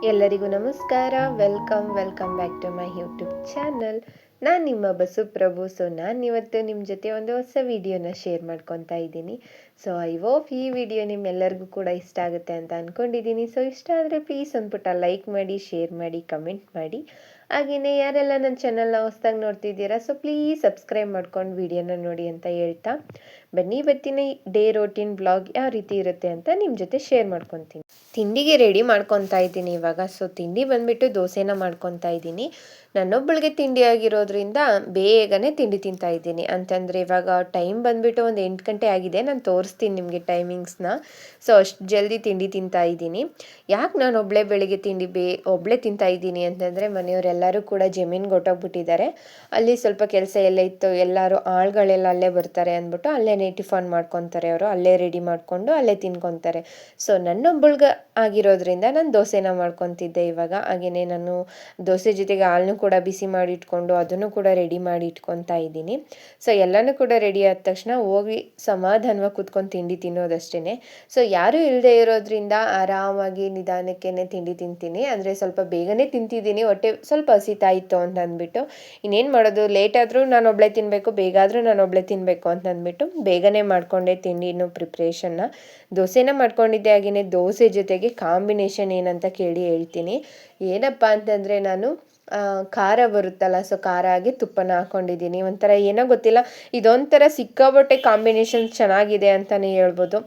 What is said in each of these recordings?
ಎಲ್ಲರಿಗೂ ನಮಸ್ಕಾರ. Welcome back to my YouTube channel. ನಾನು ನಿಮ್ಮ ಬಸುಪ್ರಭು. ನಾನಿವತ್ತು ನಿಮ್ಮ ಜೊತೆ ಒಂದು ಹೊಸ ವಿಡಿಯೋನ ಶೇರ್ ಮಾಡ್ಕೊತಾ ಇದ್ದೀನಿ. ಐ ಹೋಪ್ ಈ ವಿಡಿಯೋ ನಿಮ್ಮೆಲ್ಲರಿಗೂ ಕೂಡ ಇಷ್ಟ ಆಗುತ್ತೆ ಅಂತ ಅಂದ್ಕೊಂಡಿದ್ದೀನಿ. ಇಷ್ಟ ಆದರೆ ಪ್ಲೀಸ್ ಒಂದು ಪುಟ್ಟ ಲೈಕ್ ಮಾಡಿ, ಶೇರ್ ಮಾಡಿ, ಕಮೆಂಟ್ ಮಾಡಿ. ಹಾಗೆಯೇ ಯಾರೆಲ್ಲ ನನ್ನ ಚಾನಲ್ನ ಹೊಸ್ದಾಗಿ ನೋಡ್ತಿದ್ದೀರಾ ಪ್ಲೀಸ್ ಸಬ್ಸ್ಕ್ರೈಬ್ ಮಾಡ್ಕೊಂಡು ವಿಡಿಯೋನ ನೋಡಿ ಅಂತ ಹೇಳ್ತಾ ಬನ್ನಿ ಇವತ್ತಿನ ಡೇ ರೋಟೀನ್ ಬ್ಲಾಗ್ ಯಾವ ರೀತಿ ಇರುತ್ತೆ ಅಂತ ನಿಮ್ಮ ಜೊತೆ ಶೇರ್ ಮಾಡ್ಕೊತೀನಿ. ತಿಂಡಿಗೆ ರೆಡಿ ಮಾಡ್ಕೊತಾ ಇದ್ದೀನಿ ಇವಾಗ. ತಿಂಡಿ ಬಂದ್ಬಿಟ್ಟು ದೋಸೆನ ಮಾಡ್ಕೊತಾ ಇದ್ದೀನಿ. ನನ್ನೊಬ್ಬಳಿಗೆ ತಿಂಡಿ ಆಗಿರೋದ್ರಿಂದ ಬೇಗನೆ ತಿಂಡಿ ತಿಂತಾ ಇದ್ದೀನಿ. ಅಂತಂದರೆ ಇವಾಗ ಟೈಮ್ ಬಂದ್ಬಿಟ್ಟು ಒಂದು 8 ಗಂಟೆ ಆಗಿದೆ. ನಾನು ತೋರಿಸ್ತೀನಿ ನಿಮಗೆ ಟೈಮಿಂಗ್ಸ್ನ. ಅಷ್ಟು ಜಲ್ದಿ ತಿಂಡಿ ತಿಂತಾ ಇದ್ದೀನಿ. ಯಾಕೆ ನಾನು ಒಬ್ಬಳೇ ಬೆಳಿಗ್ಗೆ ತಿಂಡಿ ಒಬ್ಬಳೇ ತಿಂತಾ ಇದ್ದೀನಿ ಅಂತಂದರೆ ಮನೆಯವರೆಲ್ಲರೂ ಕೂಡ ಜಮೀನ್ಗೆ ಹೊಟ್ಟೋಗ್ಬಿಟ್ಟಿದ್ದಾರೆ. ಅಲ್ಲಿ ಸ್ವಲ್ಪ ಕೆಲಸ ಎಲ್ಲ ಇತ್ತು, ಎಲ್ಲರೂ ಆಳುಗಳೆಲ್ಲ ಅಲ್ಲೇ ಬರ್ತಾರೆ ಅಂದ್ಬಿಟ್ಟು ಅಲ್ಲೇ ಟಿಫನ್ ಮಾಡ್ಕೊತಾರೆ. ಅವರು ಅಲ್ಲೇ ರೆಡಿ ಮಾಡಿಕೊಂಡು ಅಲ್ಲೇ ತಿನ್ಕೊತಾರೆ. ನನ್ನೊಬ್ಬಳಿಗೆ ಆಗಿರೋದ್ರಿಂದ ನಾನು ದೋಸೆನ ಮಾಡ್ಕೊತಿದ್ದೆ ಇವಾಗ. ಹಾಗೆಯೇ ನಾನು ದೋಸೆ ಜೊತೆಗೆ ಹಾಲನ್ನು ಕೂಡ ಬಿಸಿ ಮಾಡಿ ಇಟ್ಕೊಂಡು ಅದನ್ನು ಕೂಡ ರೆಡಿ ಮಾಡಿ ಇಟ್ಕೊತಾ ಇದ್ದೀನಿ. ಎಲ್ಲನೂ ಕೂಡ ರೆಡಿ ಆದ ತಕ್ಷಣ ಹೋಗಿ ಸಮಾಧಾನವಾಗಿ ಕೂತ್ಕೊಂಡು ತಿಂಡಿ ತಿನ್ನೋದಷ್ಟೇ. ಯಾರೂ ಇಲ್ಲದೆ ಇರೋದ್ರಿಂದ ಆರಾಮಾಗಿ ನಿಧಾನಕ್ಕೇ ತಿಂಡಿ ತಿಂತೀನಿ. ಅಂದರೆ ಸ್ವಲ್ಪ ಬೇಗನೆ ತಿಂತಿದ್ದೀನಿ, ಹೊಟ್ಟೆ ಸ್ವಲ್ಪ ಹಸಿತಾ ಇತ್ತು ಅಂತ ಅಂದ್ಬಿಟ್ಟು. ಇನ್ನೇನು ಮಾಡೋದು, ಲೇಟ್ ಆದರೂ ನಾನು ಒಬ್ಬಳೇ ತಿನ್ನಬೇಕು, ಬೇಗ ಆದರೂ ನಾನು ಒಬ್ಬಳೇ ತಿನ್ನಬೇಕು ಅಂತ ಅಂದ್ಬಿಟ್ಟು ಬೇಗನೆ ಮಾಡಿಕೊಂಡೆ ತಿಂಡಿನೂ ಪ್ರಿಪ್ರೇಷನ್ನ. ದೋಸೆನ ಮಾಡ್ಕೊಂಡಿದ್ದೆ. ಹಾಗೆಯೇ ದೋಸೆ ಜೊತೆಗೆ ಕಾಂಬಿನೇಷನ್ ಏನಂತ ಕೇಳಿ ಹೇಳ್ತೀನಿ. ಏನಪ್ಪ ಅಂತಂದರೆ ನಾನು ಖಾರ ಬರುತ್ತಲ್ಲ, ಖಾರ ಆಗಿ ತುಪ್ಪನ ಹಾಕ್ಕೊಂಡಿದ್ದೀನಿ. ಒಂಥರ ಏನೋ ಗೊತ್ತಿಲ್ಲ, ಇದೊಂಥರ ಸಿಕ್ಕಾಬಟ್ಟೆ ಕಾಂಬಿನೇಷನ್ ಚೆನ್ನಾಗಿದೆ ಅಂತಲೇ ಹೇಳ್ಬೋದು.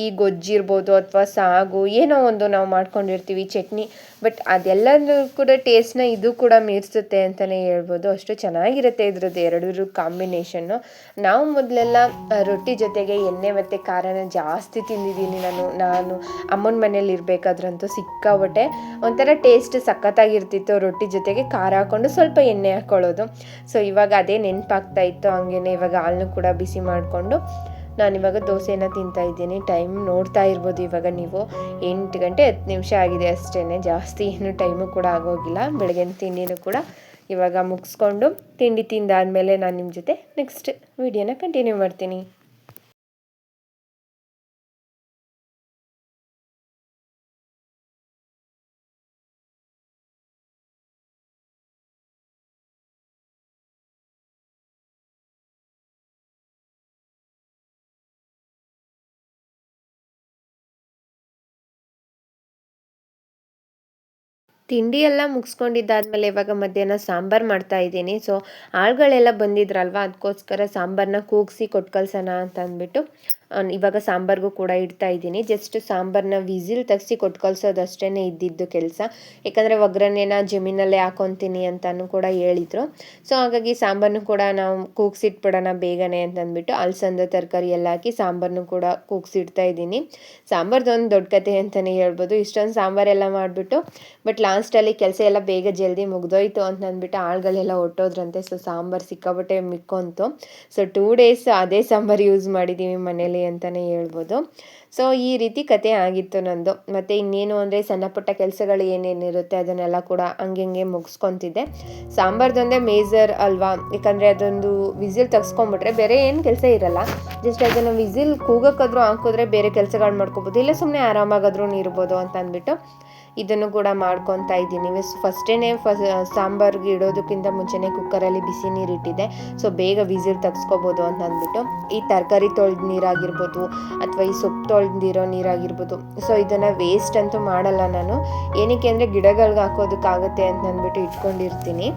ಈ ಗೊಜ್ಜಿರ್ಬೋದು ಅಥವಾ ಸಾಗು ಏನೋ ಒಂದು ನಾವು ಮಾಡ್ಕೊಂಡಿರ್ತೀವಿ, ಚಟ್ನಿ, ಬಟ್ ಅದೆಲ್ಲನೂ ಕೂಡ ಟೇಸ್ಟ್ನ ಇದು ಕೂಡ ಮೀರಿಸುತ್ತೆ ಅಂತಲೇ ಹೇಳ್ಬೋದು. ಅಷ್ಟು ಚೆನ್ನಾಗಿರುತ್ತೆ ಇದ್ರದ್ದು ಎರಡರ ಕಾಂಬಿನೇಷನ್ನು. ನಾವು ಮೊದಲೆಲ್ಲ ರೊಟ್ಟಿ ಜೊತೆಗೆ ಎಣ್ಣೆ ಮತ್ತು ಖಾರನ ಜಾಸ್ತಿ ತಿಂದಿದ್ದೀನಿ ನಾನು ಅಮ್ಮನ ಮನೇಲಿ ಇರಬೇಕಾದ್ರಂತೂ ಸಿಕ್ಕಾಬಟ್ಟೆ ಒಂಥರ ಟೇಸ್ಟ್ ಸಖತ್ತಾಗಿರ್ತಿತ್ತು. ರೊಟ್ಟಿ ಜೊತೆಗೆ ಖಾರ ಹಾಕ್ಕೊಂಡು ಸ್ವಲ್ಪ ಎಣ್ಣೆ ಹಾಕ್ಕೊಳ್ಳೋದು. ಇವಾಗ ಅದೇ ನೆನಪಾಗ್ತಾ ಇತ್ತು. ಹಂಗೇ ಇವಾಗ ಹಾಲನ್ನು ಕೂಡ ಬಿಸಿ ಮಾಡಿಕೊಂಡು ನಾನಿವಾಗ ದೋಸೆನ ತಿಂತಾ ಇದ್ದೀನಿ. ಟೈಮ್ ನೋಡ್ತಾ ಇರ್ಬೋದು ಇವಾಗ ನೀವು, 8 ಗಂಟೆ 10 ನಿಮಿಷ ಆಗಿದೆ ಅಷ್ಟೇ. ಜಾಸ್ತಿ ಏನು ಟೈಮು ಕೂಡ ಆಗೋಗಿಲ್ಲ. ಬೆಳಗಿನ ತಿಂಡಿನೂ ಕೂಡ ಇವಾಗ ಮುಗಿಸ್ಕೊಂಡು ತಿಂಡಿ ತಿಂದಾದಮೇಲೆ ನಾನು ನಿಮ್ಮ ಜೊತೆ ನೆಕ್ಸ್ಟ್ ವಿಡಿಯೋನ ಕಂಟಿನ್ಯೂ ಮಾಡ್ತೀನಿ. ತಿಂಡಿ ಎಲ್ಲ ಮುಗಿಸ್ಕೊಂಡಿದ್ದಾದ್ಮೇಲೆ ಇವಾಗ ಮಧ್ಯಾಹ್ನ ಸಾಂಬಾರು ಮಾಡ್ತಾ ಇದ್ದೀನಿ. ಆಳುಗಳೆಲ್ಲ ಬಂದಿದ್ರಲ್ವ, ಅದಕ್ಕೋಸ್ಕರ ಸಾಂಬಾರನ್ನ ಕೂಗಿಸಿ ಕೊಟ್ಟು ಕಳ್ಸೋಣ ಅಂತ ಅಂದ್ಬಿಟ್ಟು ಇವಾಗ ಸಾಂಬಾರಿಗೂ ಕೂಡ ಇಡ್ತಾ ಇದ್ದೀನಿ. ಜಸ್ಟ್ ಸಾಂಬಾರನ್ನ ವಿಸಿಲ್ ತೆಗ್ಸಿ ಕೊಟ್ಟು ಕಳ್ಸೋದಷ್ಟೇ ಇದ್ದಿದ್ದು ಕೆಲಸ. ಯಾಕಂದರೆ ಒಗ್ಗರಣೆನ ಜಮೀನಲ್ಲೇ ಹಾಕೊತೀನಿ ಅಂತಲೂ ಕೂಡ ಹೇಳಿದರು. ಹಾಗಾಗಿ ಸಾಂಬಾರನ್ನು ಕೂಡ ನಾವು ಕೂಗಿಸಿಟ್ಬಿಡೋಣ ಬೇಗನೆ ಅಂತಂದ್ಬಿಟ್ಟು ಅಲಸಂದೆ ತರಕಾರಿ ಎಲ್ಲ ಹಾಕಿ ಸಾಂಬಾರನ್ನು ಕೂಡ ಕೂಗಿಸಿಡ್ತಾ ಇದ್ದೀನಿ. ಸಾಂಬಾರ್ದೊಂದು ದೊಡ್ಡ ಕತೆ ಅಂತಲೇ ಹೇಳ್ಬೋದು. ಇಷ್ಟೊಂದು ಸಾಂಬಾರೆಲ್ಲ ಮಾಡಿಬಿಟ್ಟು ಬಟ್ ಲಾಸ್ಟಲ್ಲಿ ಕೆಲಸ ಎಲ್ಲ ಬೇಗ ಜಲ್ದಿ ಮುಗ್ದೋಯ್ತು ಅಂತ ಅಂದ್ಬಿಟ್ಟು ಆಳುಗಳೆಲ್ಲ ಹೊಟ್ಟೋದ್ರಂತೆ. ಸಾಂಬಾರು ಸಿಕ್ಕಾಬಟ್ಟೆ ಮಿಕ್ಕೊಂತು. 2 ಡೇಸ್ ಅದೇ ಸಾಂಬಾರು ಯೂಸ್ ಮಾಡಿದ್ದೀವಿ ಮನೇಲಿ ಅಂತಲೇ ಹೇಳ್ಬೋದು. ಈ ರೀತಿ ಕತೆ ಆಗಿತ್ತು ನಂದು. ಮತ್ತು ಇನ್ನೇನು ಅಂದರೆ ಸಣ್ಣ ಪುಟ್ಟ ಕೆಲಸಗಳು ಏನೇನಿರುತ್ತೆ ಅದನ್ನೆಲ್ಲ ಕೂಡ ಹಂಗೆ ಮುಗಿಸ್ಕೊತಿದ್ದೆ. ಸಾಂಬಾರ್ದೊಂದೇ ಮೇಜರ್ ಅಲ್ವಾ, ಯಾಕಂದರೆ ಅದೊಂದು ವಿಸಿಲ್ ತೆಗ್ಸ್ಕೊಂಬಿಟ್ರೆ ಬೇರೆ ಏನು ಕೆಲಸ ಇರಲ್ಲ. ಜಸ್ಟ್ ಅದನ್ನು ವಿಸಿಲ್ ಕೂಗೋಕ್ಕಾದ್ರೂ ಹಾಕಿದ್ರೆ ಬೇರೆ ಕೆಲಸಗಳು ಮಾಡ್ಕೋಬೋದು, ಇಲ್ಲ ಸುಮ್ಮನೆ ಆರಾಮಾಗಾದ್ರೂ ಇರ್ಬೋದು ಅಂತ ಅಂದ್ಬಿಟ್ಟು ಇದನ್ನು ಕೂಡ ಮಾಡ್ಕೊತಾ ಇದ್ದೀನಿ. ಫಸ್ಟೇ ಸಾಂಬಾರಿಗೆ ಇಡೋದಕ್ಕಿಂತ ಮುಂಚೆನೇ ಕುಕ್ಕರಲ್ಲಿ ಬಿಸಿ ನೀರು ಇಟ್ಟಿದ್ದೆ. ಬೇಗ ವಿಸಿಲ್ ತೆಗ್ಸ್ಕೊಬೋದು ಅಂತ ಅಂದ್ಬಿಟ್ಟು ಈ ತರಕಾರಿ ತೊಳೆದ ನೀರಾಗಿರ್ಬೋದು ಅಥವಾ ಈ ಸೊಪ್ಪು ತೊಳೆದಿರೋ ನೀರಾಗಿರ್ಬೋದು, ಇದನ್ನು ವೇಸ್ಟ್ ಅಂತೂ ಮಾಡಲ್ಲ ನಾನು. ಏನಕ್ಕೆ ಅಂದರೆ ಗಿಡಗಳಿಗೆ ಹಾಕೋದಕ್ಕಾಗುತ್ತೆ ಅಂತ ಅಂದ್ಬಿಟ್ಟು ಇಟ್ಕೊಂಡಿರ್ತೀನಿ.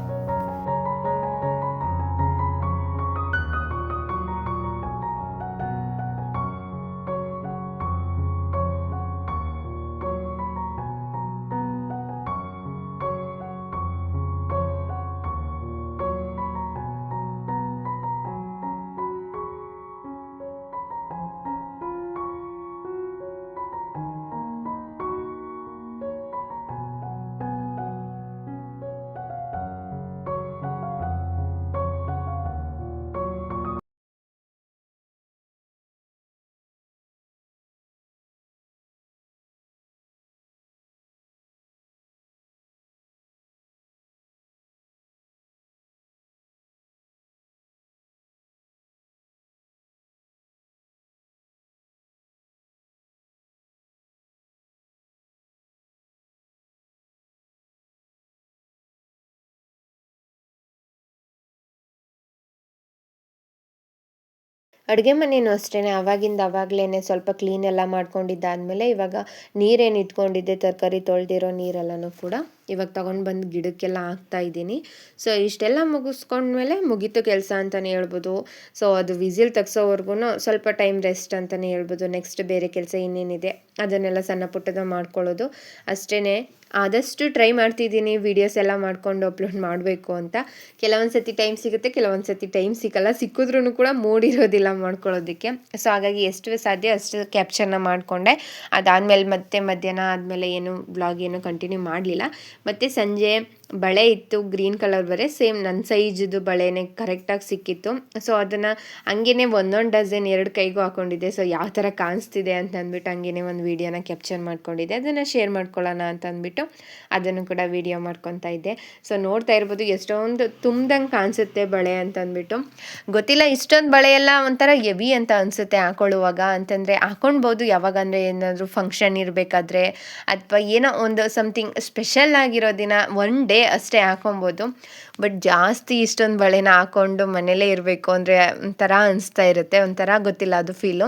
ಅಡುಗೆ ಮನೆಯೂ ಅಷ್ಟೇ ಆವಾಗಿಂದ ಆವಾಗಲೇ ಸ್ವಲ್ಪ ಕ್ಲೀನ್ ಎಲ್ಲ ಮಾಡ್ಕೊಂಡಿದ್ದಾದಮೇಲೆ ಇವಾಗ ನೀರೇನು ಇಟ್ಕೊಂಡಿದ್ದೆ ತರಕಾರಿ ತೊಳೆದಿರೋ ನೀರೆಲ್ಲನೂ ಕೂಡ ಇವಾಗ ತೊಗೊಂಡು ಬಂದು ಗಿಡಕ್ಕೆಲ್ಲ ಹಾಕ್ತಾ ಇದ್ದೀನಿ. ಸೊ ಇಷ್ಟೆಲ್ಲ ಮುಗಿಸ್ಕೊಂಡ್ಮೇಲೆ ಮುಗೀತು ಕೆಲಸ ಅಂತಲೇ ಹೇಳ್ಬೋದು. ಸೊ ಅದು ವಿಸಿಲ್ ತೆಗ್ಸೋವರೆಗೂ ಸ್ವಲ್ಪ ಟೈಮ್ ರೆಸ್ಟ್ ಅಂತಲೇ ಹೇಳ್ಬೋದು. ನೆಕ್ಸ್ಟ್ ಬೇರೆ ಕೆಲಸ ಇನ್ನೇನಿದೆ ಅದನ್ನೆಲ್ಲ ಸಣ್ಣ ಪುಟ್ಟದ ಮಾಡ್ಕೊಳ್ಳೋದು ಅಷ್ಟೇ. ಆದಷ್ಟು ಟ್ರೈ ಮಾಡ್ತಿದ್ದೀನಿ ವೀಡಿಯೋಸ್ ಎಲ್ಲ ಮಾಡ್ಕೊಂಡು ಅಪ್ಲೋಡ್ ಮಾಡಬೇಕು ಅಂತ. ಕೆಲವೊಂದು ಸತಿ ಟೈಮ್ ಸಿಗುತ್ತೆ, ಕೆಲವೊಂದು ಸತಿ ಟೈಮ್ ಸಿಕ್ಕಲ್ಲ. ಸಿಕ್ಕಿದ್ರೂ ಕೂಡ ಮೂಡಿರೋದಿಲ್ಲ ಮಾಡ್ಕೊಳ್ಳೋದಕ್ಕೆ. ಸೊ ಹಾಗಾಗಿ ಎಷ್ಟು ಸಾಧ್ಯ ಅಷ್ಟು ಕ್ಯಾಪ್ಚರ್ನ ಮಾಡಿಕೊಂಡೆ. ಅದಾದಮೇಲೆ ಮತ್ತೆ ಮಧ್ಯಾಹ್ನ ಆದಮೇಲೆ ಏನು ವ್ಲಾಗ್ ಏನು ಕಂಟಿನ್ಯೂ ಮಾಡಲಿಲ್ಲ. ಮತ್ತು ಸಂಜೆ ಬಳೆ ಇತ್ತು ಗ್ರೀನ್ ಕಲರ್ ಬಳೆ, ಸೇಮ್ ನನ್ನ ಸೈಜ್ದು ಬಳೆನೇ ಕರೆಕ್ಟಾಗಿ ಸಿಕ್ಕಿತ್ತು. ಸೊ ಅದನ್ನು ಹಂಗೇ ಒಂದೊಂದು ಡಜನ್ 2 ಕೈಗೂ ಹಾಕ್ಕೊಂಡಿದ್ದೆ. ಸೊ ಯಾವ ಥರ ಕಾಣಿಸ್ತಿದೆ ಅಂತ ಅಂದ್ಬಿಟ್ಟು ಹಂಗೇ ಒಂದು ವೀಡಿಯೋನ ಕ್ಯಾಪ್ಚರ್ ಮಾಡ್ಕೊಂಡಿದ್ದೆ. ಅದನ್ನು ಶೇರ್ ಮಾಡ್ಕೊಳ್ಳೋಣ ಅಂತ ಅಂದ್ಬಿಟ್ಟು ಅದನ್ನು ಕೂಡ ವೀಡಿಯೋ ಮಾಡ್ಕೊತಾ ಇದ್ದೆ. ಸೊ ನೋಡ್ತಾ ಇರ್ಬೋದು ಎಷ್ಟೊಂದು ತುಂಬ್ದಂಗೆ ಕಾಣಿಸುತ್ತೆ ಬಳೆ ಅಂತಂದ್ಬಿಟ್ಟು. ಗೊತ್ತಿಲ್ಲ, ಇಷ್ಟೊಂದು ಬಳೆ ಎಲ್ಲ ಒಂಥರ ಹೆವಿ ಅಂತ ಅನಿಸುತ್ತೆ ಹಾಕೊಳ್ಳುವಾಗ. ಅಂತಂದರೆ ಹಾಕೊಳ್ಬೋದು ಯಾವಾಗಂದರೆ ಏನಾದರೂ ಫಂಕ್ಷನ್ ಇರಬೇಕಾದ್ರೆ ಅಥವಾ ಏನೋ ಒಂದು ಸಮಥಿಂಗ್ ಸ್ಪೆಷಲ್ ಆಗಿರೋ ದಿನ ಒನ್ ಡೇ ಅಷ್ಟೇ ಹಾಕೊಬೋದು. ಬಟ್ ಜಾಸ್ತಿ ಇಷ್ಟೊಂದು ಬಳೆನ ಹಾಕ್ಕೊಂಡು ಮನೇಲೇ ಇರಬೇಕು ಅಂದರೆ ಒಂಥರ ಅನಿಸ್ತಾ ಇರುತ್ತೆ. ಒಂಥರ ಗೊತ್ತಿಲ್ಲ ಅದು ಫೀಲು.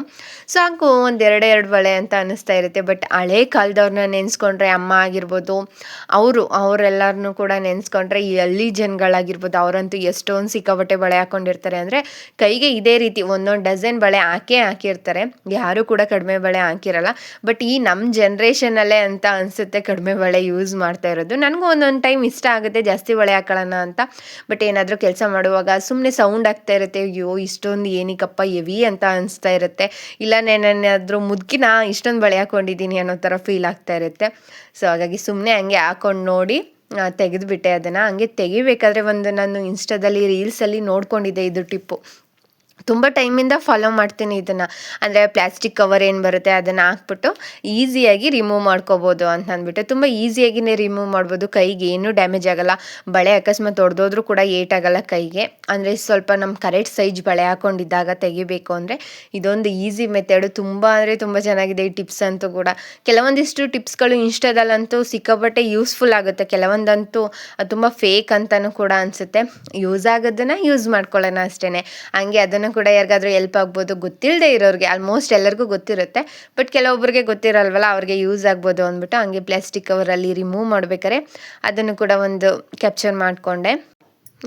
ಸೊ ಹಾಕು ಒಂದು ಎರಡು ಬಳೆ ಅಂತ ಅನ್ನಿಸ್ತಾ ಇರುತ್ತೆ. ಬಟ್ ಹಳೆ ಕಾಲದವ್ರನ್ನ ನೆನೆಸ್ಕೊಂಡ್ರೆ ಅಮ್ಮ ಆಗಿರ್ಬೋದು, ಅವರೆಲ್ಲರನ್ನೂ ಕೂಡ ನೆನೆಸ್ಕೊಂಡ್ರೆ ಈ ಹಳ್ಳಿ ಜನಗಳಾಗಿರ್ಬೋದು, ಅವರಂತೂ ಎಷ್ಟೊಂದು ಸಿಕ್ಕಾಪಟ್ಟೆ ಬಳೆ ಹಾಕ್ಕೊಂಡಿರ್ತಾರೆ. ಅಂದರೆ ಕೈಗೆ ಇದೇ ರೀತಿ ಒಂದೊಂದು ಡಜನ್ ಬಳೆ ಹಾಕಿರ್ತಾರೆ. ಯಾರೂ ಕೂಡ ಕಡಿಮೆ ಬಳೆ ಹಾಕಿರಲ್ಲ. ಬಟ್ ಈ ನಮ್ಮ ಜನ್ರೇಷನಲ್ಲೇ ಅಂತ ಅನಿಸುತ್ತೆ ಕಡಿಮೆ ಬಳೆ ಯೂಸ್ ಮಾಡ್ತಾ ಇರೋದು. ನನಗೂ ಒಂದೊಂದು ಟೈಮ್ ಇಷ್ಟ ಆಗುತ್ತೆ ಜಾಸ್ತಿ ಬಳೆ ಹಾಕೊಳ್ಳೋಣ ಅಂತ. ಬಟ್ ಏನಾದರೂ ಕೆಲಸ ಮಾಡುವಾಗ ಸುಮ್ಮನೆ ಸೌಂಡ್ ಆಗ್ತಾ ಇರುತ್ತೆ, ಅಯ್ಯೋ ಇಷ್ಟೊಂದು ಏನಕ್ಕಪ್ಪ ಹೆವಿ ಅಂತ ಅನಿಸ್ತಾ ಇರುತ್ತೆ. ಇಲ್ಲ ನಾನೇನಾದರೂ ಮುದುಕಿನ ಇಷ್ಟೊಂದು ಬಳೆ ಹಾಕ್ಕೊಂಡಿದ್ದೀನಿ ಅನ್ನೋ ಥರ ಫೀಲ್ ಆಗ್ತಾ ಇರುತ್ತೆ. ಸೊ ಹಾಗಾಗಿ ಸುಮ್ಮನೆ ಹಂಗೆ ಹಾಕ್ಕೊಂಡು ನೋಡಿ ತೆಗೆದುಬಿಟ್ಟೆ ಅದನ್ನು. ಹಂಗೆ ತೆಗಿಬೇಕಾದ್ರೆ ಒಂದು ನಾನು ಇನ್ಸ್ಟಾದಲ್ಲಿ ರೀಲ್ಸಲ್ಲಿ ನೋಡ್ಕೊಂಡಿದ್ದೆ ಇದು ಟಿಪ್ಪು. ತುಂಬ ಟೈಮಿಂದ ಫಾಲೋ ಮಾಡ್ತೀನಿ ಇದನ್ನು. ಅಂದರೆ ಪ್ಲಾಸ್ಟಿಕ್ ಕವರ್ ಏನು ಬರುತ್ತೆ ಅದನ್ನು ಹಾಕ್ಬಿಟ್ಟು ಈಸಿಯಾಗಿ ರಿಮೂವ್ ಮಾಡ್ಕೋಬೋದು ಅಂತ ಅಂದ್ಬಿಟ್ಟು. ತುಂಬ ಈಸಿಯಾಗಿಯೇ ರಿಮೂವ್ ಮಾಡ್ಬೋದು, ಕೈಗೆ ಏನೂ ಡ್ಯಾಮೇಜ್ ಆಗೋಲ್ಲ. ಬಳೆ ಅಕಸ್ಮಾತ್ ಹೊಡೆದೋದ್ರೂ ಕೂಡ ಏಟಾಗಲ್ಲ ಕೈಗೆ. ಅಂದರೆ ಸ್ವಲ್ಪ ನಮ್ಮ ಕರೆಕ್ಟ್ ಸೈಜ್ ಬಳೆ ಹಾಕ್ಕೊಂಡಿದ್ದಾಗ ತೆಗಿಬೇಕು ಅಂದರೆ ಇದೊಂದು ಈಸಿ ಮೆಥಡು. ತುಂಬ ಅಂದರೆ ತುಂಬ ಚೆನ್ನಾಗಿದೆ ಈ ಟಿಪ್ಸ್ ಅಂತೂ ಕೂಡ. ಕೆಲವೊಂದಿಷ್ಟು ಟಿಪ್ಸ್ಗಳು ಇನ್ಸ್ಟಾದಲ್ಲಂತೂ ಸಿಕ್ಕಾಪಟ್ಟೆ ಯೂಸ್ಫುಲ್ ಆಗುತ್ತೆ, ಕೆಲವೊಂದಂತೂ ತುಂಬ ಫೇಕ್ ಅಂತಲೂ ಕೂಡ ಅನಿಸುತ್ತೆ. ಯೂಸ್ ಆಗೋದನ್ನು ಯೂಸ್ ಮಾಡ್ಕೊಳ್ಳೋಣ ಅಷ್ಟೇ. ಹಂಗೆ ಅದನ್ನು ಕೂಡ ಯಾರಿಗಾದ್ರೂ ಹೆಲ್ಪ್ ಆಗ್ಬೋದು, ಗೊತ್ತಿಲ್ಲದೆ ಇರೋರಿಗೆ. ಆಲ್ಮೋಸ್ಟ್ ಎಲ್ಲರಿಗೂ ಗೊತ್ತಿರುತ್ತೆ, ಬಟ್ ಕೆಲವೊಬ್ಬರಿಗೆ ಗೊತ್ತಿರಲ್ವಲ್ಲ, ಅವ್ರಿಗೆ ಯೂಸ್ ಆಗ್ಬೋದು ಅಂದ್ಬಿಟ್ಟು ಹಂಗೆ ಪ್ಲಾಸ್ಟಿಕ್ ಕವರಲ್ಲಿ ರಿಮೂವ್ ಮಾಡ್ಬೇಕಾದ್ರೆ ಅದನ್ನು ಕೂಡ ಒಂದು ಕ್ಯಾಪ್ಚರ್ ಮಾಡಿಕೊಂಡೆ.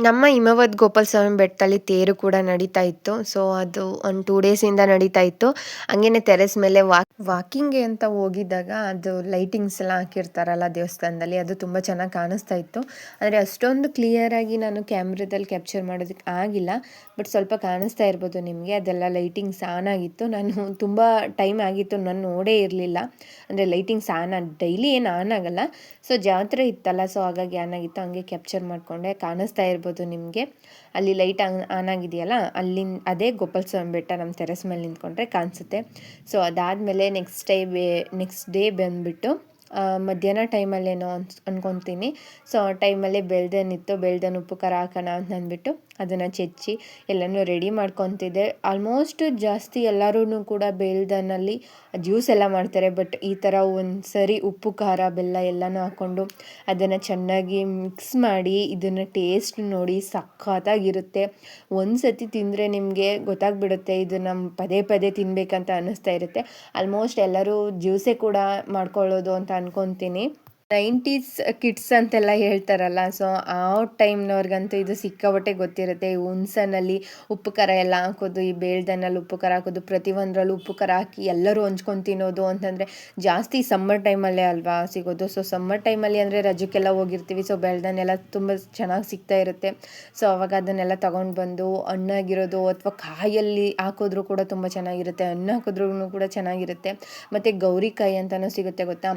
ನಮ್ಮ ಹಿಮವದ್ ಗೋಪಾಲ ಸ್ವಾಮಿ ಬೆಟ್ಟದಲ್ಲಿ ತೇರು ಕೂಡ ನಡೀತಾ ಇತ್ತು. ಸೊ ಅದು ಒಂದು 2 ಡೇಸಿಂದ ನಡೀತಾ ಇತ್ತು. ಹಂಗೇನೆ ಟೆರೆಸ್ ಮೇಲೆ ವಾಕಿಂಗ್ಗೆ ಅಂತ ಹೋಗಿದ್ದಾಗ ಅದು ಲೈಟಿಂಗ್ಸ್ ಎಲ್ಲ ಹಾಕಿರ್ತಾರಲ್ಲ ದೇವಸ್ಥಾನದಲ್ಲಿ, ಅದು ತುಂಬ ಚೆನ್ನಾಗಿ ಕಾಣಿಸ್ತಾ ಇತ್ತು. ಅಂದರೆ ಅಷ್ಟೊಂದು ಕ್ಲಿಯರಾಗಿ ನಾನು ಕ್ಯಾಮ್ರಾದಲ್ಲಿ ಕ್ಯಾಪ್ಚರ್ ಮಾಡೋದಕ್ಕೆ ಆಗಿಲ್ಲ, ಬಟ್ ಸ್ವಲ್ಪ ಕಾಣಿಸ್ತಾ ಇರ್ಬೋದು ನಿಮಗೆ. ಅದೆಲ್ಲ ಲೈಟಿಂಗ್ಸ್ ಆನ್ ಆಗಿತ್ತು. ನಾನು ತುಂಬ ಟೈಮ್ ಆಗಿತ್ತು, ನಾನು ನೋಡೇ ಇರಲಿಲ್ಲ. ಅಂದರೆ ಲೈಟಿಂಗ್ಸ್ ಡೈಲಿ ಏನು ಆನ್ ಆಗಲ್ಲ. ಸೊ ಜಾತ್ರೆ ಇತ್ತಲ್ಲ, ಸೊ ಹಾಗಾಗಿ ಆನ್ ಆಗಿತ್ತು. ಹಂಗೆ ಕ್ಯಾಪ್ಚರ್ ಮಾಡಿಕೊಂಡೆ. ಕಾಣಿಸ್ತಾ ಇರ್ಬೋದು ನಿಮಗೆ ಅಲ್ಲಿ ಲೈಟ್ ಆನ್ ಆಗಿದೆಯಲ್ಲ, ಅದೇ ಗೋಪಾಲ ಸ್ವಾಮಿ ಬೆಟ್ಟ. ನಮ್ಮ ಟೆರೆಸ್ ಮೇಲೆ ನಿಂತ್ಕೊಂಡ್ರೆ ಕಾಣಿಸುತ್ತೆ. ಸೊ ಅದಾದಮೇಲೆ ನೆಕ್ಸ್ಟ್ ಡೇ ಬಂದುಬಿಟ್ಟು ಮಧ್ಯಾಹ್ನ ಟೈಮಲ್ಲೇನೋ ಅನ್ಕೊತೀನಿ. ಸೊ ಆ ಟೈಮಲ್ಲೇ ಬೆಳ್ದನಿತ್ತು, ಬೆಳ್ದನ್ನು ಉಪ್ಪು ಖಾರ ಹಾಕೋಣ ಅಂತ ಅಂದ್ಬಿಟ್ಟು ಅದನ್ನು ಚೆಚ್ಚಿ ಎಲ್ಲನೂ ರೆಡಿ ಮಾಡ್ಕೊತಿದ್ದೆ. ಆಲ್ಮೋಸ್ಟ್ ಜಾಸ್ತಿ ಎಲ್ಲರೂ ಕೂಡ ಬೆಳ್ದನಲ್ಲಿ ಜ್ಯೂಸ್ ಎಲ್ಲ ಮಾಡ್ತಾರೆ. ಬಟ್ ಈ ಥರ ಒಂದು ಸರಿ ಉಪ್ಪು ಖಾರ ಬೆಲ್ಲ ಎಲ್ಲನೂ ಹಾಕ್ಕೊಂಡು ಅದನ್ನು ಚೆನ್ನಾಗಿ ಮಿಕ್ಸ್ ಮಾಡಿ ಇದನ್ನು ಟೇಸ್ಟ್ ನೋಡಿ ಸಖತ್ತಾಗಿರುತ್ತೆ. ಒಂದು ಸತಿ ತಿಂದರೆ ನಿಮಗೆ ಗೊತ್ತಾಗ್ಬಿಡುತ್ತೆ, ಇದು ನಮ್ಮ ಪದೇ ಪದೇ ತಿನ್ನಬೇಕಂತ ಅನ್ನಿಸ್ತಾ ಇರುತ್ತೆ. ಆಲ್ಮೋಸ್ಟ್ ಎಲ್ಲರೂ ಜ್ಯೂಸೇ ಕೂಡ ಮಾಡ್ಕೊಳ್ಳೋದು ಅಂತ ಅನ್ಕೊತೀನಿ. 90s ಕಿಡ್ಸ್ ಅಂತೆಲ್ಲ ಹೇಳ್ತಾರಲ್ಲ, ಸೊ ಆ ಟೈಮ್ನವ್ರಿಗಂತೂ ಇದು ಸಿಕ್ಕಾಪಟ್ಟೆ ಗೊತ್ತಿರುತ್ತೆ. ಈ ಹುಣ್ಸನಲ್ಲಿ ಉಪ್ಪು ಖಾರ ಎಲ್ಲ ಹಾಕೋದು, ಈ ಬೇಳ್ದನಲ್ಲಿ ಉಪ್ಪು ಖಾರ ಹಾಕೋದು, ಪ್ರತಿಯೊಂದರಲ್ಲೂ ಉಪ್ಪು ಖಾರ ಹಾಕಿ ಎಲ್ಲರೂ ಹಂಚ್ಕೊಂಡು ತಿನ್ನೋದು ಅಂತಂದರೆ ಜಾಸ್ತಿ ಸಮ್ಮರ್ ಟೈಮಲ್ಲೇ ಅಲ್ವಾ ಸಿಗೋದು. ಸೊ ಸಮ್ಮರ್ ಟೈಮಲ್ಲಿ ಅಂದರೆ ರಜಕ್ಕೆಲ್ಲ ಹೋಗಿರ್ತೀವಿ. ಸೊ ಬೆಳ್ದನ್ನೆಲ್ಲ ತುಂಬ ಚೆನ್ನಾಗಿ ಸಿಗ್ತಾ ಇರುತ್ತೆ. ಸೊ ಅವಾಗ ಅದನ್ನೆಲ್ಲ ತೊಗೊಂಡು ಬಂದು ಹಣ್ಣಾಗಿರೋದು ಅಥವಾ ಕಾಯಲ್ಲಿ ಹಾಕಿದ್ರೂ ಕೂಡ ತುಂಬ ಚೆನ್ನಾಗಿರುತ್ತೆ, ಹಣ್ಣು ಹಾಕಿದ್ರೂ ಕೂಡ ಚೆನ್ನಾಗಿರುತ್ತೆ. ಮತ್ತು ಗೌರಿಕಾಯಿ ಅಂತಲೂ ಸಿಗುತ್ತೆ ಗೊತ್ತಾ,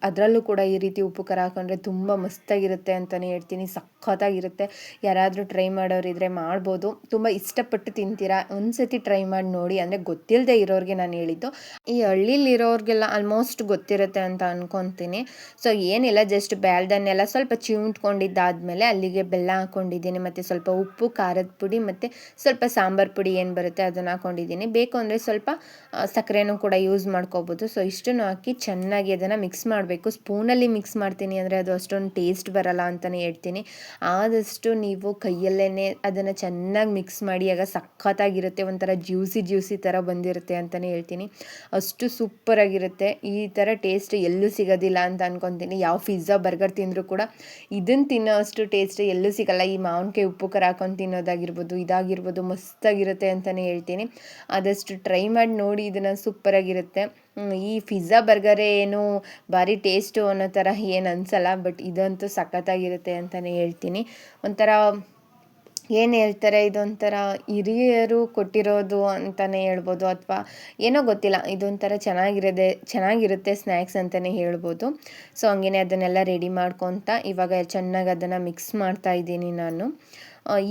ಅದರಲ್ಲೂ ಕೂಡ ಈ ರೀತಿ ಉಪ್ಪು ಖಾರ ಹಾಕೊಂಡ್ರೆ ತುಂಬ ಮಸ್ತಾಗಿರುತ್ತೆ ಅಂತಲೇ ಹೇಳ್ತೀನಿ. ಸಖತ್ತಾಗಿರುತ್ತೆ. ಯಾರಾದರೂ ಟ್ರೈ ಮಾಡೋರಿದ್ರೆ ಮಾಡ್ಬೋದು, ತುಂಬ ಇಷ್ಟಪಟ್ಟು ತಿಂತೀರಾ. ಒಂದ್ಸತಿ ಟ್ರೈ ಮಾಡಿ ನೋಡಿ. ಅಂದರೆ ಗೊತ್ತಿಲ್ಲದೆ ಇರೋರಿಗೆ ನಾನು ಹೇಳಿದ್ದು. ಈ ಹಳ್ಳಿಲಿರೋರಿಗೆಲ್ಲ ಆಲ್ಮೋಸ್ಟ್ ಗೊತ್ತಿರುತ್ತೆ ಅಂತ ಅನ್ಕೊತೀನಿ. ಸೊ ಏನಿಲ್ಲ, ಜಸ್ಟ್ ಬ್ಯಾಳ್ದನ್ನೆಲ್ಲ ಸ್ವಲ್ಪ ಚಿವುಟ್ಕೊಂಡಿದ್ದಾದಮೇಲೆ ಅಲ್ಲಿಗೆ ಬೆಲ್ಲ ಹಾಕ್ಕೊಂಡಿದ್ದೀನಿ, ಮತ್ತು ಸ್ವಲ್ಪ ಉಪ್ಪು, ಖಾರದ ಪುಡಿ ಮತ್ತು ಸ್ವಲ್ಪ ಸಾಂಬಾರು ಪುಡಿ ಏನು ಬರುತ್ತೆ ಅದನ್ನು ಹಾಕ್ಕೊಂಡಿದ್ದೀನಿ. ಬೇಕು ಅಂದರೆ ಸ್ವಲ್ಪ ಸಕ್ಕರೆನೂ ಕೂಡ ಯೂಸ್ ಮಾಡ್ಕೋಬೋದು. ಸೊ ಇಷ್ಟನ್ನು ಹಾಕಿ ಚೆನ್ನಾಗಿ ಅದನ್ನು ಮಿಕ್ಸ್ ಮಾಡಬೇಕು. ಸ್ಪೂನಲ್ಲಿ ಸ್ಪೂನಲ್ಲಿ ಮಿಕ್ಸ್ ಮಾಡ್ತೀನಿ ಅಂದರೆ ಅದು ಅಷ್ಟೊಂದು ಟೇಸ್ಟ್ ಬರಲ್ಲ ಅಂತಲೇ ಹೇಳ್ತೀನಿ. ಆದಷ್ಟು ನೀವು ಕೈಯಲ್ಲೇ ಅದನ್ನು ಚೆನ್ನಾಗಿ ಮಿಕ್ಸ್ ಮಾಡಿ, ಆಗ ಸಖತ್ತಾಗಿರುತ್ತೆ, ಒಂಥರ ಜ್ಯೂಸಿ ಥರ ಬಂದಿರುತ್ತೆ ಅಂತಲೇ ಹೇಳ್ತೀನಿ. ಅಷ್ಟು ಸೂಪರಾಗಿರುತ್ತೆ. ಈ ಥರ ಟೇಸ್ಟ್ ಎಲ್ಲೂ ಸಿಗೋದಿಲ್ಲ ಅಂತ ಅನ್ಕೊತೀನಿ. ಯಾವ ಪಿಜ್ಜಾ ಬರ್ಗರ್ ತಿಂದರೂ ಕೂಡ ಇದನ್ನು ತಿನ್ನೋ ಅಷ್ಟು ಟೇಸ್ಟ್ ಎಲ್ಲೂ ಸಿಗಲ್ಲ. ಈ ಮಾವಿನಕಾಯಿ ಉಪ್ಪು ಖಾರ ಹಾಕೊಂಡು ತಿನ್ನೋದಾಗಿರ್ಬೋದು, ಇದಾಗಿರ್ಬೋದು, ಮಸ್ತಾಗಿರುತ್ತೆ ಅಂತಲೇ ಹೇಳ್ತೀನಿ. ಆದಷ್ಟು ಟ್ರೈ ಮಾಡಿ ನೋಡಿ, ಇದನ್ನು ಸೂಪರಾಗಿರುತ್ತೆ. ಈ ಪಿಜ್ಜಾ ಬರ್ಗರೇ ಏನು ಭಾರಿ ಟೇಸ್ಟು ಅನ್ನೋ ಥರ ಏನು ಅನಿಸಲ್ಲ, ಬಟ್ ಇದಂತೂ ಸಖತ್ತಾಗಿರುತ್ತೆ ಅಂತಲೇ ಹೇಳ್ತೀನಿ. ಒಂಥರ ಏನು ಹೇಳ್ತಾರೆ, ಇದೊಂಥರ ಹಿರಿಯರು ಕೊಟ್ಟಿರೋದು ಅಂತಲೇ ಹೇಳ್ಬೋದು, ಅಥವಾ ಏನೋ ಗೊತ್ತಿಲ್ಲ, ಇದೊಂಥರ ಚೆನ್ನಾಗಿರುತ್ತೆ ಸ್ನ್ಯಾಕ್ಸ್ ಅಂತಲೇ ಹೇಳ್ಬೋದು. ಸೊ ಹಂಗೇ ಅದನ್ನೆಲ್ಲ ರೆಡಿ ಮಾಡ್ಕೊತ ಇವಾಗ ಚೆನ್ನಾಗಿ ಅದನ್ನು ಮಿಕ್ಸ್ ಮಾಡ್ತಾ ಇದ್ದೀನಿ ನಾನು.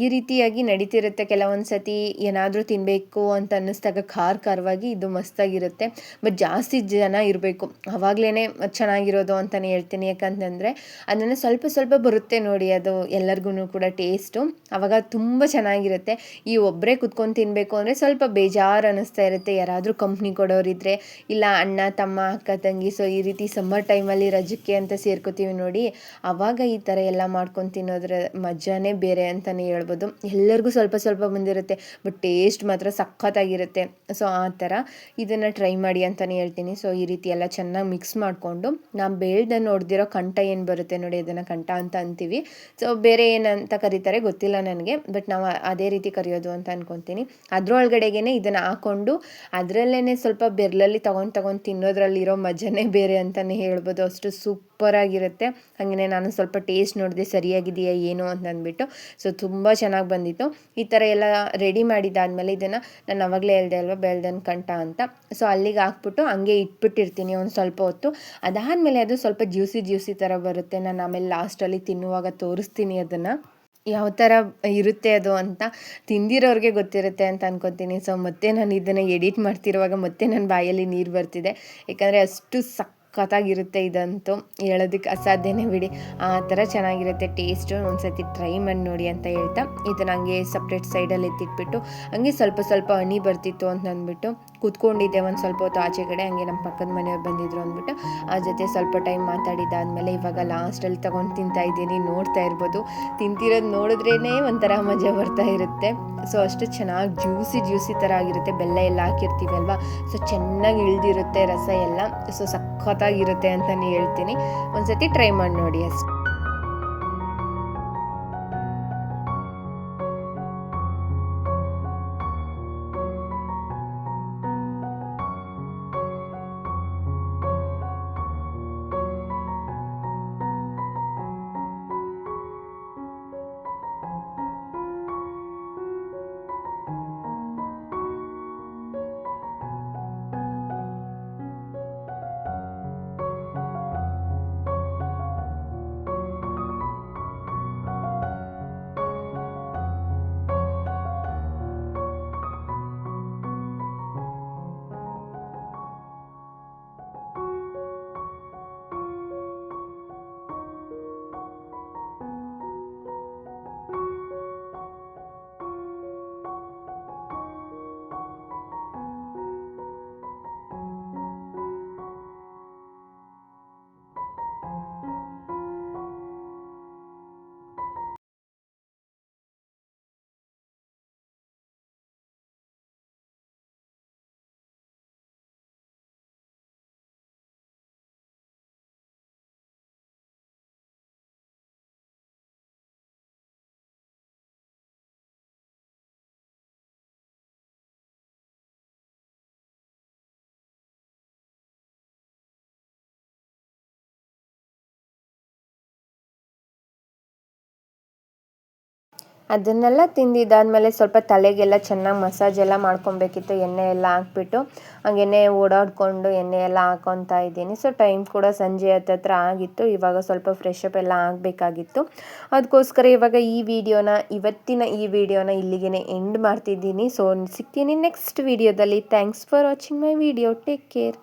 ಈ ರೀತಿಯಾಗಿ ನಡೀತಿರುತ್ತೆ. ಕೆಲವೊಂದು ಸತಿ ಏನಾದರೂ ತಿನ್ನಬೇಕು ಅಂತ ಅನ್ನಿಸ್ದಾಗ ಖಾರವಾಗಿ ಇದು ಮಸ್ತಾಗಿರುತ್ತೆ. ಬಟ್ ಜಾಸ್ತಿ ಜನ ಇರಬೇಕು, ಆವಾಗಲೇ ಚೆನ್ನಾಗಿರೋದು ಅಂತಲೇ ಹೇಳ್ತೀನಿ. ಯಾಕಂತಂದರೆ ಅದನ್ನು ಸ್ವಲ್ಪ ಬರುತ್ತೆ ನೋಡಿ, ಅದು ಎಲ್ಲರಿಗೂ ಕೂಡ ಟೇಸ್ಟು ಆವಾಗ ತುಂಬ ಚೆನ್ನಾಗಿರುತ್ತೆ. ಈ ಒಬ್ಬರೇ ಕುತ್ಕೊಂಡು ತಿನ್ನಬೇಕು ಅಂದರೆ ಸ್ವಲ್ಪ ಬೇಜಾರು ಅನ್ನಿಸ್ತಾ ಇರುತ್ತೆ. ಯಾರಾದರೂ ಕಂಪ್ನಿ ಕೊಡೋರಿದ್ದರೆ, ಇಲ್ಲ ಅಣ್ಣ ತಮ್ಮ ಅಕ್ಕ ತಂಗಿ, ಸೊ ಈ ರೀತಿ ಸಮ್ಮರ್ ಟೈಮಲ್ಲಿ ರಜಕ್ಕೆ ಅಂತ ಸೇರ್ಕೋತೀವಿ ನೋಡಿ, ಆವಾಗ ಈ ಥರ ಎಲ್ಲ ಮಾಡ್ಕೊಂಡು ತಿನ್ನೋದ್ರ ಮಜಾನೇ ಬೇರೆ ಅಂತಲೇ ಹೇಳ್ಬೋದು. ಎಲ್ಲರಿಗೂ ಸ್ವಲ್ಪ ಬಂದಿರುತ್ತೆ, ಬಟ್ ಟೇಸ್ಟ್ ಮಾತ್ರ ಸಖತ್ತಾಗಿರುತ್ತೆ. ಸೊ ಆ ಥರ ಇದನ್ನು ಟ್ರೈ ಮಾಡಿ ಅಂತಲೇ ಹೇಳ್ತೀನಿ. ಸೊ ಈ ರೀತಿ ಎಲ್ಲ ಚೆನ್ನಾಗಿ ಮಿಕ್ಸ್ ಮಾಡಿಕೊಂಡು, ನಾವು ಬೇಳ್ದನ್ನು ಹೊಡೆದಿರೋ ಕಂಠ ಏನು ಬರುತ್ತೆ ನೋಡಿ, ಅದನ್ನು ಕಂಠ ಅಂತ ಅಂತೀವಿ. ಸೊ ಬೇರೆ ಏನಂತ ಕರೀತಾರೆ ಗೊತ್ತಿಲ್ಲ ನನಗೆ, ಬಟ್ ನಾವು ಅದೇ ರೀತಿ ಕರೆಯೋದು ಅಂತ ಅನ್ಕೊತೀನಿ. ಅದರೊಳಗಡೆಗೇ ಇದನ್ನು ಹಾಕ್ಕೊಂಡು ಅದರಲ್ಲೇ ಸ್ವಲ್ಪ ಬೆರಳಲ್ಲಿ ತಗೊಂಡು ತಿನ್ನೋದ್ರಲ್ಲಿರೋ ಮಜಾನೇ ಬೇರೆ ಅಂತಲೇ ಹೇಳ್ಬೋದು. ಅಷ್ಟು ಸೂಪರಾಗಿರುತ್ತೆ. ಹಾಗೆಯೇ ನಾನು ಸ್ವಲ್ಪ ಟೇಸ್ಟ್ ನೋಡಿದೆ ಸರಿಯಾಗಿದೆಯಾ ಏನು ಅಂತ ಅಂದ್ಬಿಟ್ಟು. ಸೊ ತುಂಬ ಚೆನ್ನಾಗಿ ಬಂದಿತ್ತು. ಈ ಥರ ಎಲ್ಲ ರೆಡಿ ಮಾಡಿದ್ದಾದಮೇಲೆ ಇದನ್ನು ನಾನು ಆವಾಗಲೇ ಹೇಳ್ದೆ ಅಲ್ವಾ, ಬೆಳ್ದನ್ ಕಂಠ ಅಂತ. ಸೊ ಅಲ್ಲಿಗೆ ಹಾಕ್ಬಿಟ್ಟು ಹಂಗೆ ಇಟ್ಬಿಟ್ಟಿರ್ತೀನಿ ಒಂದು ಸ್ವಲ್ಪ ಹೊತ್ತು. ಅದಾದಮೇಲೆ ಅದು ಸ್ವಲ್ಪ ಜ್ಯೂಸಿ ಥರ ಬರುತ್ತೆ. ನಾನು ಆಮೇಲೆ ಲಾಸ್ಟಲ್ಲಿ ತಿನ್ನುವಾಗ ತೋರಿಸ್ತೀನಿ ಅದನ್ನು ಯಾವ ಥರ ಇರುತ್ತೆ ಅದು ಅಂತ. ತಿಂದಿರೋರಿಗೆ ಗೊತ್ತಿರುತ್ತೆ ಅಂತ ಅನ್ಕೊತೀನಿ. ಸೊ ಮತ್ತೆ ನಾನು ಇದನ್ನು ಎಡಿಟ್ ಮಾಡ್ತಿರುವಾಗ ಮತ್ತೆ ನನ್ನ ಬಾಯಲ್ಲಿ ನೀರು ಬರ್ತಿದೆ, ಯಾಕಂದರೆ ಅಷ್ಟು ಸಖತ್ತಾಗಿರುತ್ತೆ. ಇದಂತೂ ಹೇಳೋದಕ್ಕೆ ಅಸಾಧ್ಯನೇ ಬಿಡಿ, ಆ ಥರ ಚೆನ್ನಾಗಿರುತ್ತೆ ಟೇಸ್ಟು. ಒಂದ್ಸತಿ ಟ್ರೈ ಮಾಡಿ ನೋಡಿ ಅಂತ ಹೇಳ್ತಾ ಇದನ್ನು ಹಂಗೆ ಸಪ್ರೇಟ್ ಸೈಡಲ್ಲಿ ಎತ್ತಿಟ್ಬಿಟ್ಟು, ಹಂಗೆ ಸ್ವಲ್ಪ ಹನಿ ಬರ್ತಿತ್ತು ಅಂತ ಅಂದ್ಬಿಟ್ಟು ಕೂತ್ಕೊಂಡಿದ್ದೆ ಒಂದು ಸ್ವಲ್ಪ ಹೊತ್ತು ಆಚೆ ಕಡೆ. ಹಂಗೆ ನಮ್ಮ ಪಕ್ಕದ ಮನೆಯವ್ರು ಬಂದಿದ್ರು ಅಂದ್ಬಿಟ್ಟು ಆ ಜೊತೆ ಸ್ವಲ್ಪ ಟೈಮ್ ಮಾತಾಡಿದ್ದಾದಮೇಲೆ ಇವಾಗ ಲಾಸ್ಟಲ್ಲಿ ತೊಗೊಂಡು ತಿಂತಾ ಇದ್ದೀನಿ. ನೋಡ್ತಾ ಇರ್ಬೋದು, ತಿಂತಿರೋದು ನೋಡಿದ್ರೇ ಒಂಥರ ಮಜಾ ಬರ್ತಾ ಇರುತ್ತೆ. ಸೊ ಅಷ್ಟು ಚೆನ್ನಾಗಿ ಜ್ಯೂಸಿ ಥರ ಆಗಿರುತ್ತೆ. ಬೆಲ್ಲ ಎಲ್ಲ ಹಾಕಿರ್ತೀವಿ ಅಲ್ವಾ, ಸೊ ಚೆನ್ನಾಗಿ ಇಳಿದಿರುತ್ತೆ ರಸ ಎಲ್ಲ. ಸೊ ಸಖತ್ತಾಗಿರುತ್ತೆ ಅಂತಲೇ ಹೇಳ್ತೀನಿ. ಒಂದ್ಸತಿ ಟ್ರೈ ಮಾಡಿ ನೋಡಿ ಅಷ್ಟೇ. ಅದನ್ನೆಲ್ಲ ತಿಂದಿದ್ದಾದಮೇಲೆ ಸ್ವಲ್ಪ ತಲೆಗೆಲ್ಲ ಚೆನ್ನಾಗಿ ಮಸಾಜ್ ಎಲ್ಲ ಮಾಡ್ಕೊಬೇಕಿತ್ತು. ಎಣ್ಣೆ ಎಲ್ಲ ಹಾಕ್ಬಿಟ್ಟು ಹಾಗೆಯೇ ಓಡಾಡಿಕೊಂಡು ಎಣ್ಣೆ ಎಲ್ಲ ಹಾಕ್ಕೊತಾ ಇದ್ದೀನಿ. ಸೊ ಟೈಮ್ ಕೂಡ ಸಂಜೆ ಹತ್ತತ್ರ ಆಗಿತ್ತು. ಇವಾಗ ಸ್ವಲ್ಪ ಫ್ರೆಶ್ ಅಪ್ ಎಲ್ಲ ಆಗಬೇಕಾಗಿತ್ತು. ಅದಕ್ಕೋಸ್ಕರ ಇವಾಗ ಇವತ್ತಿನ ಈ ವಿಡಿಯೋನ ಇಲ್ಲಿಗೆ ಎಂಡ್ ಮಾಡ್ತಿದ್ದೀನಿ. ಸೊ ಸಿಗ್ತೀನಿ ನೆಕ್ಸ್ಟ್ ವಿಡಿಯೋದಲ್ಲಿ. Thanks for watching my video. Take care.